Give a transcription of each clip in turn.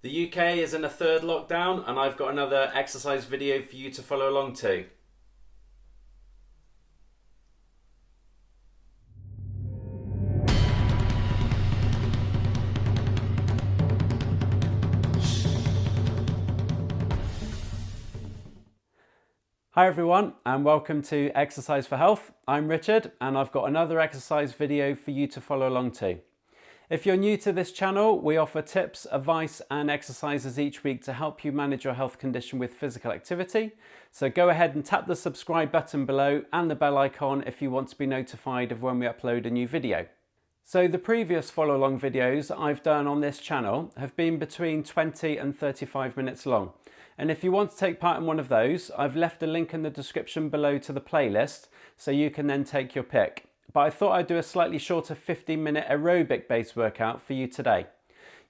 The UK is in a third lockdown and I've got another exercise video for you to follow along to. Hi everyone and welcome to Exercise for Health. I'm Richard and I've got another exercise video for you to follow along to. If you're new to this channel, we offer tips, advice and exercises each week to help you manage your health condition with physical activity. So go ahead and tap the subscribe button below and the bell icon if you want to be notified of when we upload a new video. So the previous follow along videos I've done on this channel have been between 20 and 35 minutes long. And if you want to take part in one of those, I've left a link in the description below to the playlist so you can then take your pick. But I thought I'd do a slightly shorter 15-minute aerobic based workout for you today.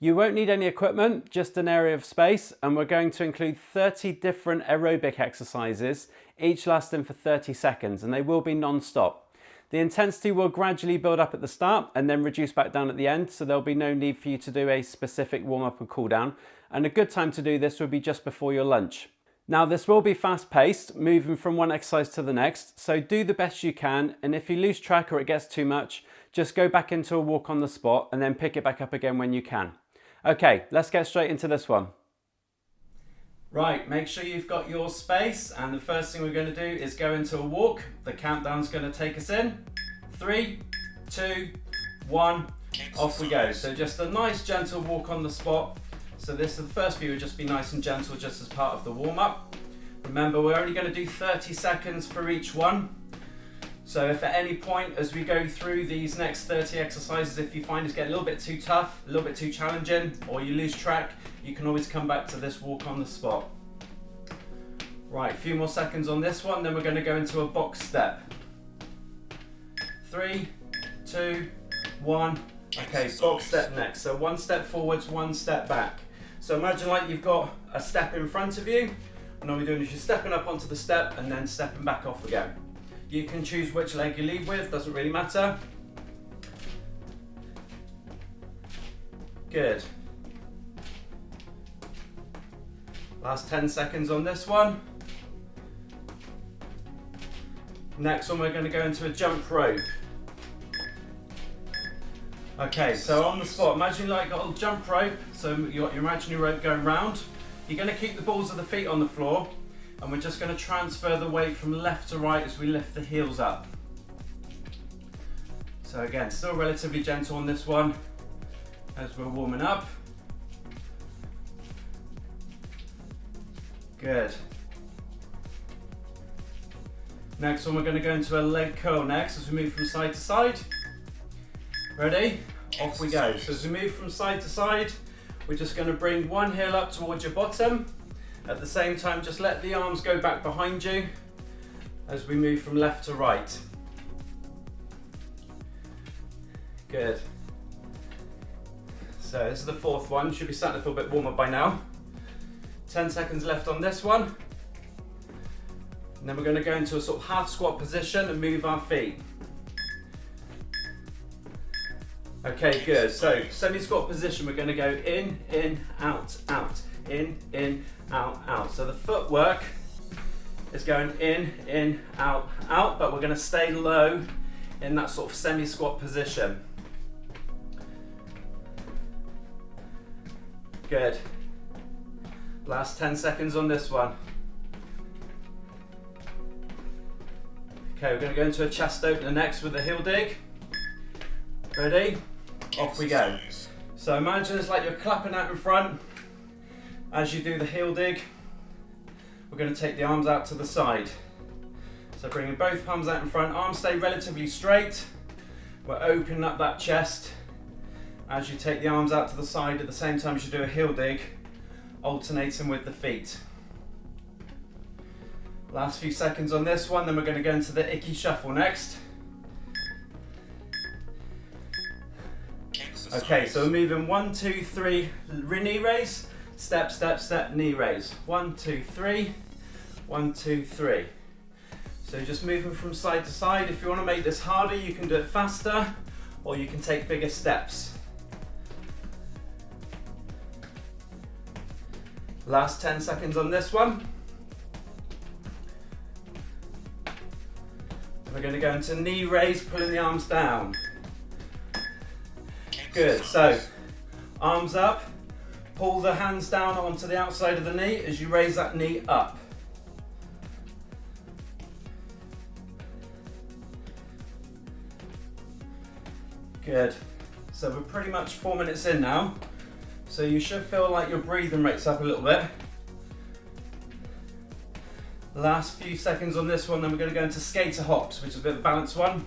You won't need any equipment, just an area of space, and we're going to include 30 different aerobic exercises, each lasting for 30 seconds, and they will be non-stop. The intensity will gradually build up at the start and then reduce back down at the end, so there'll be no need for you to do a specific warm-up and cool-down, and a good time to do this would be just before your lunch. Now this will be fast-paced, moving from one exercise to the next, so do the best you can, and if you lose track or it gets too much, just go back into a walk on the spot and then pick it back up again when you can. Okay, let's get straight into this one. Right, make sure you've got your space, and the first thing we're going to do is go into a walk. The countdown's going to take us in. 3, 2, 1, off we go. So just a nice gentle walk on the spot. So this, the first few will just be nice and gentle just as part of the warm-up. Remember, we're only going to do 30 seconds for each one. So if at any point as we go through these next 30 exercises, if you find it's getting a little bit too tough, a little bit too challenging, or you lose track, you can always come back to this walk on the spot. Right, a few more seconds on this one, then we're going to go into a box step. 3, 2, 1. Okay, box step next. So one step forwards, one step back. So imagine like you've got a step in front of you, and all you're doing is you're stepping up onto the step and then stepping back off again. You can choose which leg you lead with, doesn't really matter. Good. Last 10 seconds on this one. Next one, we're going to go into a jump rope. Okay, so on the spot, imagine like a little jump rope, so you got your imaginary rope going round. You're going to keep the balls of the feet on the floor, and we're just going to transfer the weight from left to right as we lift the heels up. So again, still relatively gentle on this one as we're warming up. Good. Next one, we're going to go into a leg curl next as we move from side to side. Ready? Off we go. So as we move from side to side, we're just going to bring one heel up towards your bottom. At the same time, just let the arms go back behind you as we move from left to right. Good. So this is the fourth one. Should be starting to feel a bit warmer by now. 10 seconds left on this one. And then we're going to go into a sort of half squat position and move our feet. Okay, good. So semi-squat position, we're going to go in, out, out. In, out, out. So the footwork is going in, out, out, but we're going to stay low in that sort of semi-squat position. Good. Last 10 seconds on this one. Okay, we're going to go into a chest opener next with a heel dig. Ready? Off we go. So imagine it's like you're clapping out in front. As you do the heel dig, we're going to take the arms out to the side. So bringing both palms out in front, arms stay relatively straight. We're opening up that chest as you take the arms out to the side at the same time as you do a heel dig, alternating with the feet. Last few seconds on this one, then we're going to go into the icky shuffle next. Okay, so we're moving 1, 2, 3, knee raise, step, step, step, knee raise. 1, 2, 3, 1, 2, 3. So just moving from side to side. If you want to make this harder, you can do it faster, or you can take bigger steps. Last 10 seconds on this one. We're going to go into knee raise, pulling the arms down. Good, so arms up, pull the hands down onto the outside of the knee as you raise that knee up. Good, so we're pretty much 4 minutes in now, so you should feel like your breathing rate's up a little bit. Last few seconds on this one, then we're going to go into skater hops, which is a bit of a balanced one.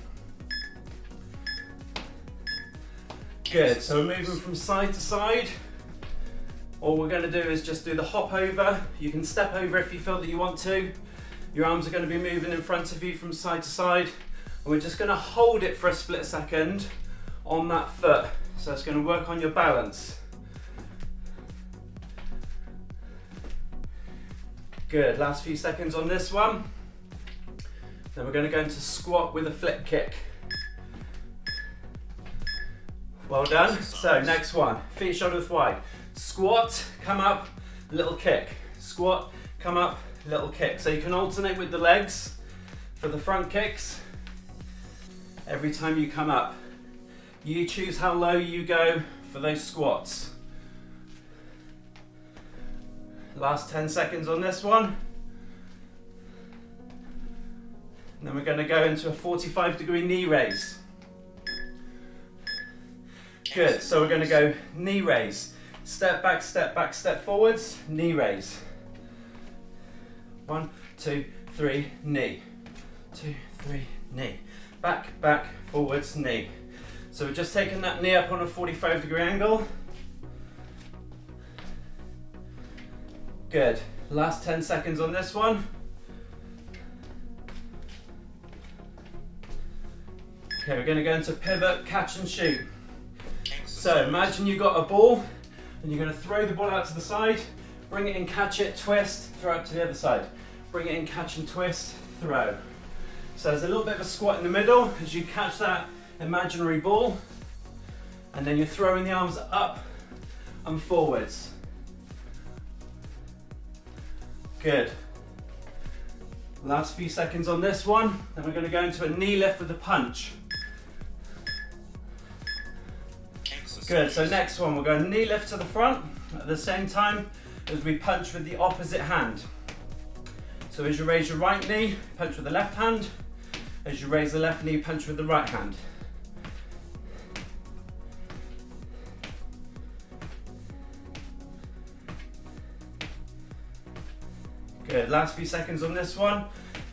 Good, so we're moving from side to side. All we're going to do is just do the hop over. You can step over if you feel that you want to. Your arms are going to be moving in front of you from side to side. And we're just going to hold it for a split second on that foot. So it's going to work on your balance. Good, last few seconds on this one. Then we're going to go into squat with a flip kick. Well done. So next one, feet shoulder width wide. Squat, come up, little kick. Squat, come up, little kick. So you can alternate with the legs for the front kicks. Every time you come up, you choose how low you go for those squats. Last 10 seconds on this one. And then we're going to go into a 45-degree knee raise. Good, so we're going to go knee raise. Step back, step forwards, knee raise. 1, 2, 3, knee. 2, 3, knee. Back, back, forwards, knee. So we're just taking that knee up on a 45-degree angle. Good. Last 10 seconds on this one. Okay, we're going to go into pivot, catch and shoot. So imagine you've got a ball and you're going to throw the ball out to the side, bring it in, catch it, twist, throw it to the other side. Bring it in, catch and twist, throw. So there's a little bit of a squat in the middle as you catch that imaginary ball, and then you're throwing the arms up and forwards. Good. Last few seconds on this one, then we're going to go into a knee lift with a punch. Good, so next one, we're going knee lift to the front at the same time as we punch with the opposite hand. So as you raise your right knee, punch with the left hand. As you raise the left knee, punch with the right hand. Good, last few seconds on this one.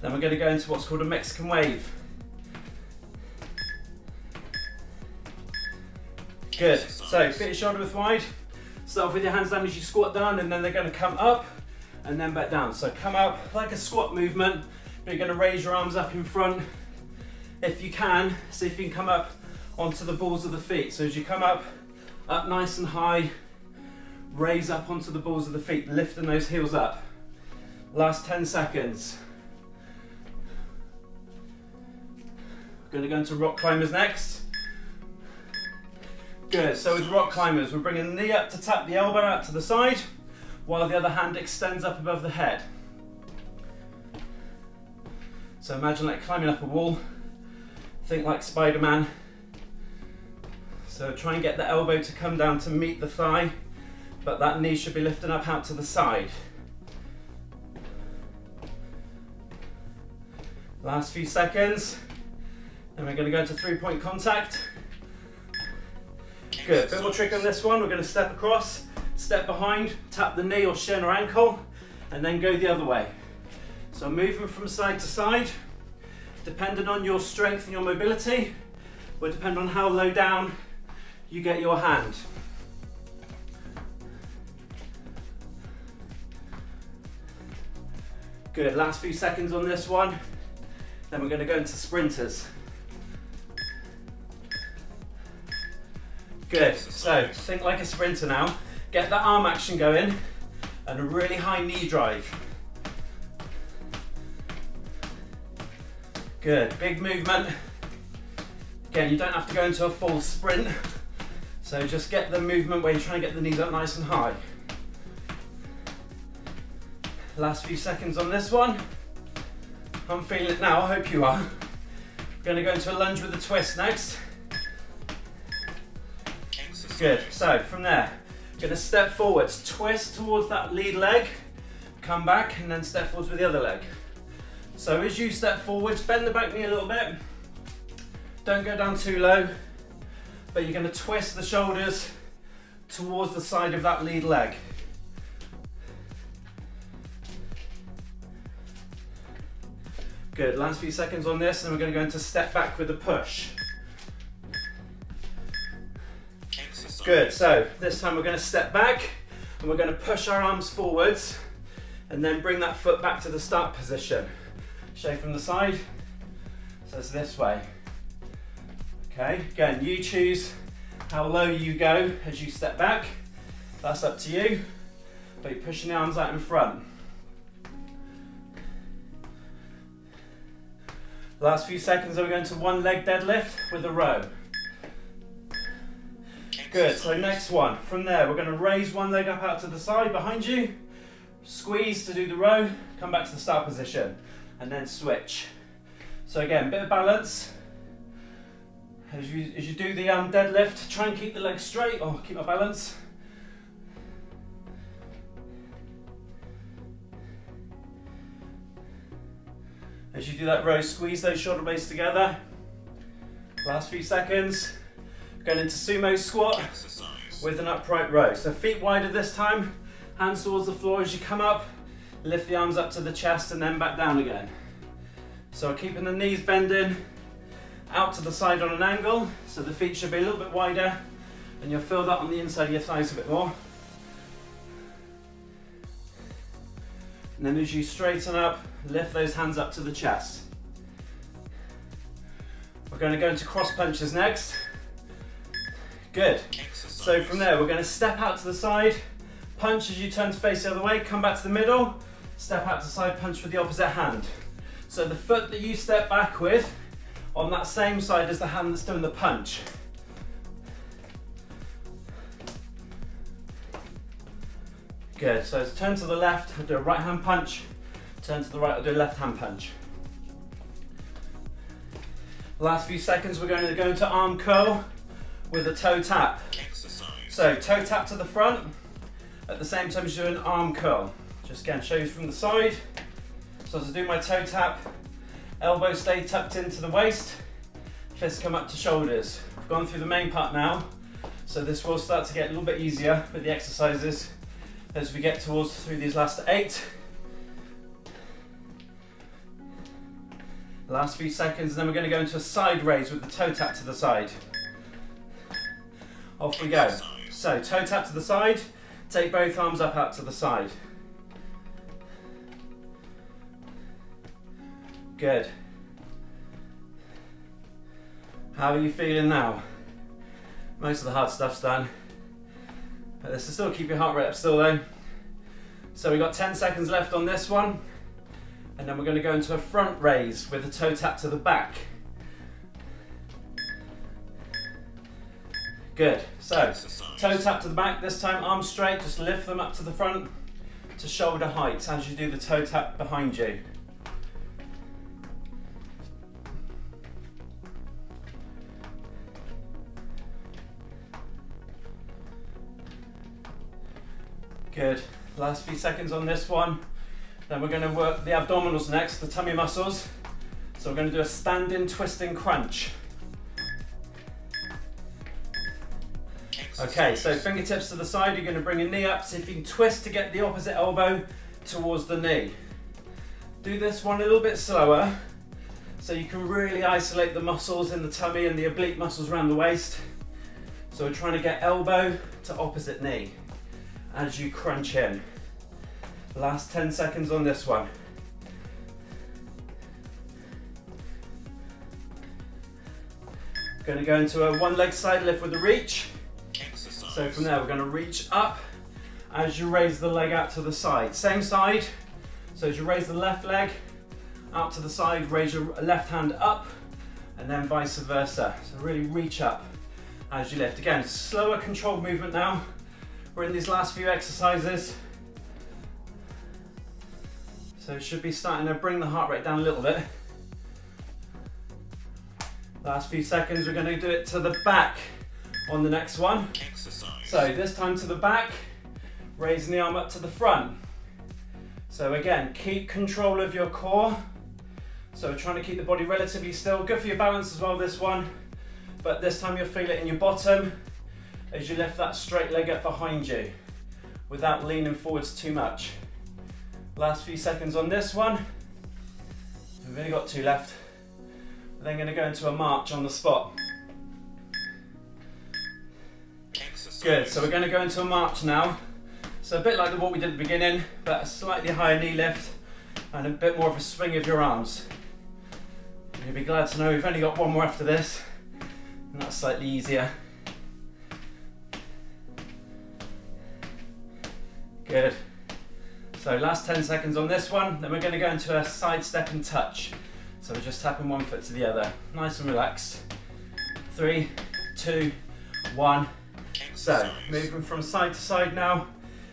Then we're going to go into what's called a Mexican wave. Good, so feet shoulder width wide. Start off with your hands down as you squat down, and then they're going to come up and then back down. So come up like a squat movement, but you're going to raise your arms up in front. If you can, see if you can come up onto the balls of the feet. So as you come up nice and high, raise up onto the balls of the feet, lifting those heels up. Last 10 seconds. We're going to go into rock climbers next. Good, so with rock climbers, we're bringing the knee up to tap the elbow out to the side, while the other hand extends up above the head. So imagine like climbing up a wall. Think like Spider-Man. So try and get the elbow to come down to meet the thigh, but that knee should be lifting up out to the side. Last few seconds. Then we're going to go into 3-point contact. Good, bit more trick on this one. We're going to step across, step behind, tap the knee or shin or ankle, and then go the other way. So moving from side to side, depending on your strength and your mobility, will depend on how low down you get your hand. Good, last few seconds on this one. Then we're going to go into sprinters. Good, so think like a sprinter now. Get that arm action going and a really high knee drive. Good, big movement. Again, you don't have to go into a full sprint. So just get the movement where you're trying to get the knees up nice and high. Last few seconds on this one. I'm feeling it now, I hope you are. We're going to go into a lunge with a twist next. Good, so from there, going to step forwards, twist towards that lead leg, come back and then step forwards with the other leg. So as you step forwards, bend the back knee a little bit. Don't go down too low, but you're going to twist the shoulders towards the side of that lead leg. Good, last few seconds on this, and we're going to go into step back with a push. Good, so this time we're going to step back and we're going to push our arms forwards and then bring that foot back to the start position. Show from the side, so it's this way. Okay, again, you choose how low you go as you step back. That's up to you, but you're pushing the arms out in front. Last few seconds, we're going to one leg deadlift with a row. Good, so next one. From there, we're going to raise one leg up out to the side behind you, squeeze to do the row, come back to the start position, and then switch. So again, bit of balance. As you do the deadlift, try and keep the legs straight, or keep my balance. As you do that row, squeeze those shoulder blades together. Last few seconds. Going into sumo squat with an upright row. So feet wider this time, hands towards the floor as you come up, lift the arms up to the chest and then back down again. So keeping the knees bending out to the side on an angle, so the feet should be a little bit wider and you'll feel that on the inside of your thighs a bit more. And then as you straighten up, lift those hands up to the chest. We're going to go into cross punches next. Good. So from there, we're going to step out to the side, punch as you turn to face the other way, come back to the middle, step out to the side, punch with the opposite hand. So the foot that you step back with, on that same side as the hand that's doing the punch. Good, so turn to the left, I'll do a right hand punch, turn to the right, I'll do a left hand punch. Last few seconds, we're going to go into arm curl with a toe tap. So toe tap to the front, at the same time as you do an arm curl. Just again, show you from the side. So as I do my toe tap, elbows stay tucked into the waist, fists come up to shoulders. I've gone through the main part now, so this will start to get a little bit easier with the exercises as we get through these last 8. Last few seconds, and then we're going to go into a side raise with the toe tap to the side. Off we go. So toe tap to the side, take both arms up out to the side. Good. How are you feeling now? Most of the hard stuff's done, but this will still keep your heart rate up still though. So we've got 10 seconds left on this one, and then we're going to go into a front raise with a toe tap to the back. Good, so toe tap to the back, this time arms straight, just lift them up to the front to shoulder height as you do the toe tap behind you. Good, last few seconds on this one. Then we're going to work the abdominals next, the tummy muscles. So we're going to do a standing twisting crunch. Okay, so fingertips to the side, you're going to bring your knee up, see if you can twist to get the opposite elbow towards the knee. Do this one a little bit slower, so you can really isolate the muscles in the tummy and the oblique muscles around the waist. So we're trying to get elbow to opposite knee as you crunch in. Last 10 seconds on this one. Going to go into a one leg side lift with a reach. So from there we're going to reach up as you raise the leg out to the side. Same side, so as you raise the left leg out to the side, raise your left hand up and then vice versa. So really reach up as you lift. Again, slower controlled movement now. We're in these last few exercises. So it should be starting to bring the heart rate down a little bit. Last few seconds, we're going to do it to the back on the next one. So this time to the back, raising the arm up to the front. So again, keep control of your core. So we're trying to keep the body relatively still. Good for your balance as well, this one. But this time you'll feel it in your bottom as you lift that straight leg up behind you without leaning forwards too much. Last few seconds on this one. We've only got 2 left. We're then going to go into a march on the spot. Good, so we're going to go into a march now. So a bit like what we did at the beginning, but a slightly higher knee lift and a bit more of a swing of your arms. And you'll be glad to know we've only got 1 more after this, and that's slightly easier. Good. So last 10 seconds on this one, then we're going to go into a side step and touch. So we're just tapping one foot to the other. Nice and relaxed. 3, 2, 1. So moving from side to side now.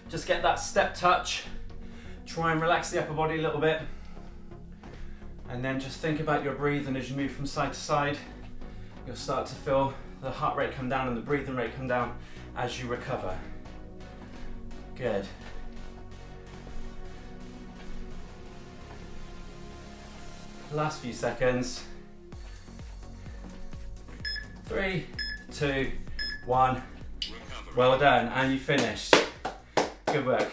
Just get that step touch. Try and relax the upper body a little bit. And then just think about your breathing as you move from side to side. You'll start to feel the heart rate come down and the breathing rate come down as you recover. Good. Last few seconds. 3, 2, 1. Well done, and you finished. Good work.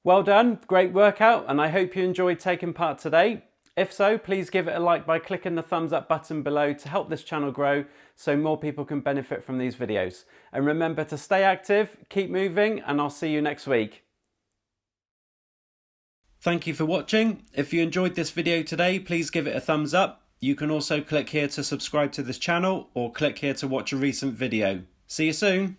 Well done, great workout, and I hope you enjoyed taking part today. If so, please give it a like by clicking the thumbs up button below to help this channel grow so more people can benefit from these videos. And remember to stay active, keep moving, and I'll see you next week. Thank you for watching. If you enjoyed this video today, please give it a thumbs up. You can also click here to subscribe to this channel or click here to watch a recent video. See you soon.